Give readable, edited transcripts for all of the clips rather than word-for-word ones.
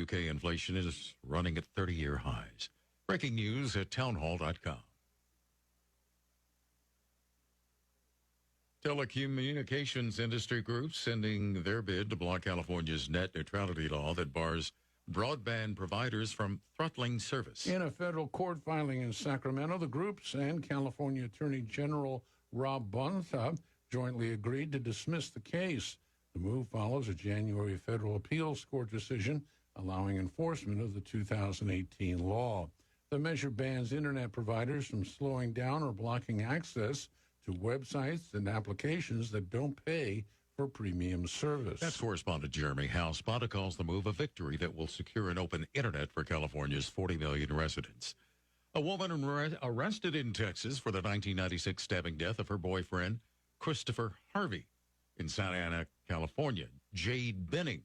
UK inflation is running at 30-year highs. Breaking news at townhall.com. Telecommunications industry groups sending their bid to block California's net neutrality law that bars broadband providers from throttling service. In a federal court filing in Sacramento, the groups and California Attorney General Rob Bonta jointly agreed to dismiss the case. The move follows a January federal appeals court decision allowing enforcement of the 2018 law. The measure bans Internet providers from slowing down or blocking access to websites and applications that don't pay for premium service. That's correspondent Jeremy House. Bonta calls the move a victory that will secure an open Internet for California's 40 million residents. A woman arrested in Texas for the 1996 stabbing death of her boyfriend, Christopher Harvey. In Santa Ana, California, Jade Benning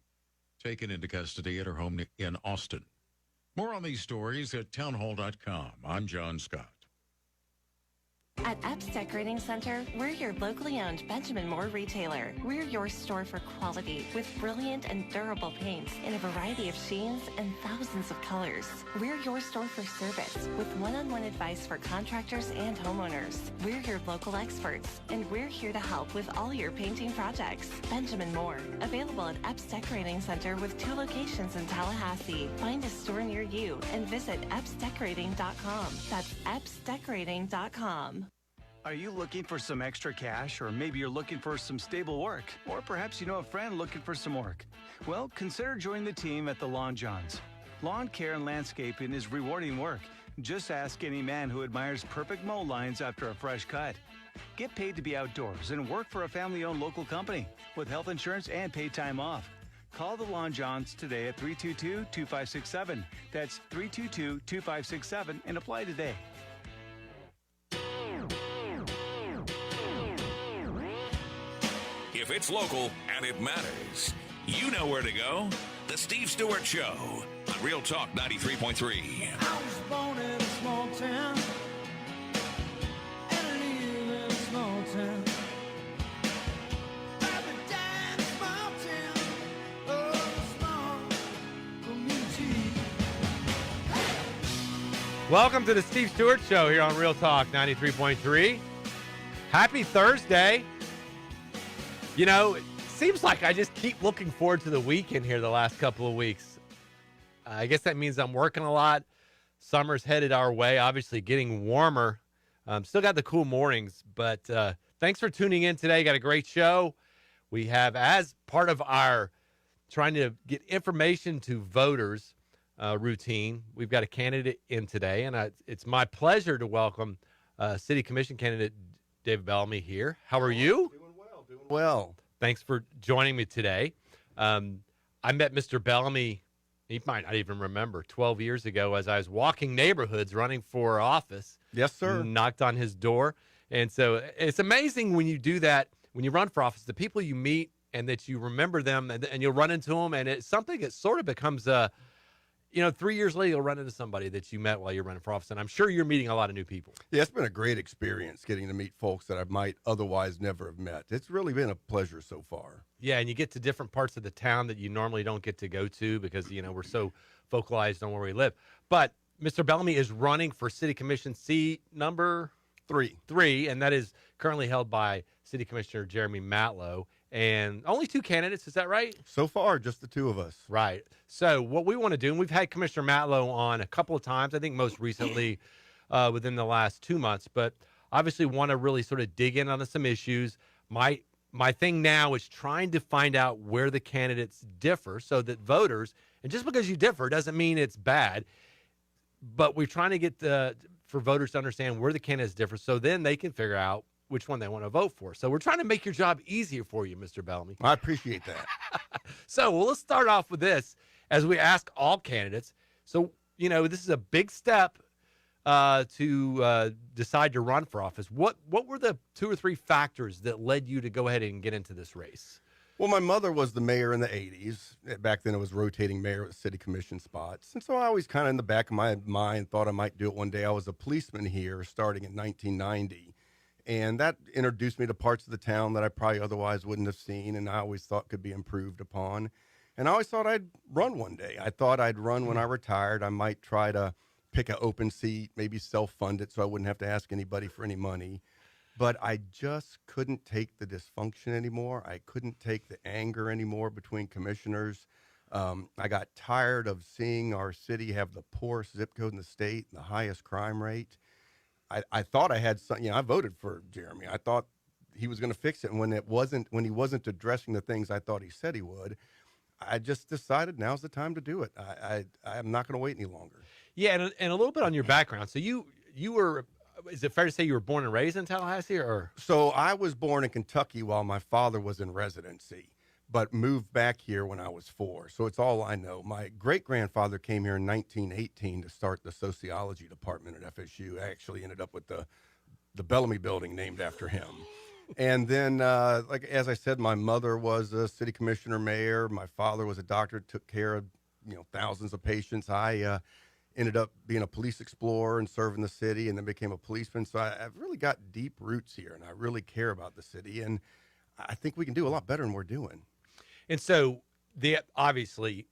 taken into custody at her home in Austin. More on these stories at townhall.com. I'm John Scott. At Epps Decorating Center, we're your locally owned Benjamin Moore retailer. We're your store for quality with brilliant and durable paints in a variety of sheens and thousands of colors. We're your store for service with one-on-one advice for contractors and homeowners. We're your local experts, and we're here to help with all your painting projects. Benjamin Moore, available at Epps Decorating Center with 2 locations in Tallahassee. Find a store near you and visit EppsDecorating.com. That's EppsDecorating.com. Are you looking for some extra cash, or maybe you're looking for some stable work, or perhaps you know a friend looking for some work? Well, consider joining the team at the Lawn Johns. Lawn care and landscaping is rewarding work. Just ask any man who admires perfect mow lines after a fresh cut. Get paid to be outdoors and work for a family-owned local company with health insurance and paid time off. Call the Lawn Johns today at 322-2567. That's 322-2567 and apply today. If it's local and it matters, you know where to go. The Steve Stewart Show on Real Talk 93.3. I was born in a small town, and I live in a small town. I would die in a small town, oh, a small community. Welcome to the Steve Stewart Show here on Real Talk 93.3. Happy Thursday. You know, it seems like I just keep looking forward to the weekend here the last couple of weeks. I guess that means I'm working a lot. Summer's headed our way, obviously getting warmer. Still got the cool mornings, but thanks for tuning in today. Got a great show. We have, as part of our trying to get information to voters routine, we've got a candidate in today, and it's my pleasure to welcome City Commission candidate David Bellamy here. How are you? Doing well. Thanks for joining me today. I met Mr. Bellamy, he might not even remember, 12 years ago as I was walking neighborhoods running for office. Yes, sir. Knocked on his door. And so it's amazing when you do that, when you run for office, the people you meet and that you remember them and you'll run into them. And it's something that sort of becomes 3 years later, you'll run into somebody that you met while you're running for office. And I'm sure you're meeting a lot of new people. Yeah, it's been a great experience getting to meet folks that I might otherwise never have met. It's really been a pleasure so far. Yeah, and you get to different parts of the town that you normally don't get to go to because, we're so focalized on where we live. But Mr. Bellamy is running for City Commission seat number 3, and that is currently held by City Commissioner Jeremy Matlow. And only 2 candidates, is that right? So far, just the 2 of us. Right. So what we want to do, and we've had Commissioner Matlow on a couple of times, I think most recently within the last 2 months, but obviously want to really sort of dig in on some issues. My thing now is trying to find out where the candidates differ so that voters, and just because you differ doesn't mean it's bad, but we're trying to get for voters to understand where the candidates differ so then they can figure out which one they want to vote for. So we're trying to make your job easier for you, Mr. Bellamy. I appreciate that. So let's start off with this as we ask all candidates. So, this is a big step to decide to run for office. What were the 2 or 3 factors that led you to go ahead and get into this race? Well, my mother was the mayor in the 80s. Back then, it was rotating mayor at city commission spots. And so I always kind of in the back of my mind thought I might do it one day. I was a policeman here starting in 1990. And that introduced me to parts of the town that I probably otherwise wouldn't have seen and I always thought could be improved upon. And I always thought I'd run one day. I thought I'd run when I retired. I might try to pick an open seat, maybe self-fund it so I wouldn't have to ask anybody for any money. But I just couldn't take the dysfunction anymore. I couldn't take the anger anymore between commissioners. I got tired of seeing our city have the poorest zip code in the state, the highest crime rate. I thought I had some, I voted for Jeremy. I thought he was going to fix it. And when he wasn't addressing the things I thought he said he would, I just decided now's the time to do it. I'm not going to wait any longer. Yeah, and a little bit on your background. So you were, is it fair to say you were born and raised in Tallahassee, or? So I was born in Kentucky while my father was in residency, but moved back here when I was 4. So it's all I know. My great-grandfather came here in 1918 to start the sociology department at FSU. I actually ended up with the Bellamy building named after him. And then, like as I said, my mother was a city commissioner, mayor. My father was a doctor, took care of thousands of patients. I ended up being a police explorer and serving the city, and then became a policeman. So I've really got deep roots here, and I really care about the city. And I think we can do a lot better than we're doing. And so, obviously,